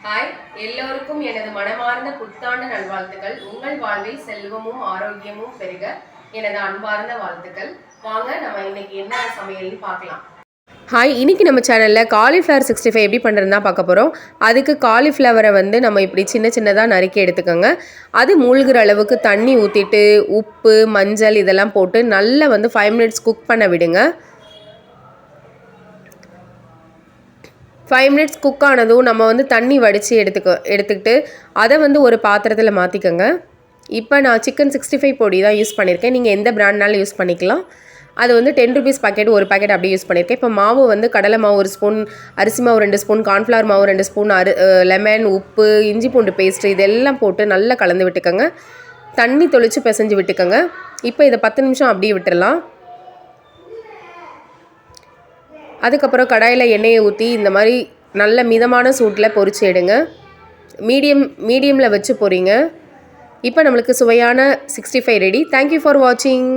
Hi, எல்லோருக்கும் எனது மனமார்ந்த புத்தாண்டு நல்வாழ்த்துக்கள். உங்கள் வாழ்வில் செல்வமும் ஆரோக்கியமும் பெருக எனது அன்பார்ந்த வாழ்த்துக்கள். வாங்க நம்ம இன்னைக்கு என்ன சமையல்னு பார்க்கலாம். ஹாய், இன்றைக்கி நம்ம சேனலில் காலிஃப்ளவர் 65 எப்படி பண்ணுறதுன்னு தான் பார்க்க போகிறோம். அதுக்கு காலிஃப்ளவரை நம்ம இப்படி சின்ன சின்னதாக நறுக்கி எடுத்துக்கோங்க. அது மூழ்கிற அளவுக்கு தண்ணி ஊற்றிட்டு உப்பு மஞ்சள் இதெல்லாம் போட்டு நல்லா 5 மினிட்ஸ் குக் பண்ண விடுங்க. 5 மினிட்ஸ் குக் ஆனதும் நம்ம தண்ணி வடித்து எடுத்துக்கிட்டு அதை ஒரு பாத்திரத்தில் மாற்றிக்கோங்க. இப்போ நான் சிக்கன் 65 பொடி தான் யூஸ் பண்ணியிருக்கேன். நீங்கள் எந்த பிராண்ட்னாலும் யூஸ் பண்ணிக்கலாம். அது 10 ருபீஸ் பாக்கெட் ஒரு பாக்கெட் அப்படியே யூஸ் பண்ணியிருக்கேன். இப்போ மாவு கடலை மாவு 1 ஸ்பூன், அரிசி மாவு 2 ஸ்பூன், கார்ன்ஃப்ளவர் மாவு 2 ஸ்பூன், லெமன், உப்பு, இஞ்சி பூண்டு பேஸ்ட்டு இதெல்லாம் போட்டு நல்லா கலந்து விட்டுக்கோங்க. தண்ணி தொளிச்சு பிசைஞ்சு விட்டுக்கோங்க. இப்போ இதை 10 நிமிஷம் அப்படியே விட்டுடலாம். அதுக்கப்புறம் கடாயில் எண்ணெயை ஊற்றி இந்த மாதிரி நல்ல மிதமான சூட்டில் பொரிச்சு எடுங்க. மீடியமில் வச்சு பொரிங்க. இப்போ நம்மளுக்கு சுவையான 65 ரெடி. தேங்க்யூ ஃபார் வாட்சிங்.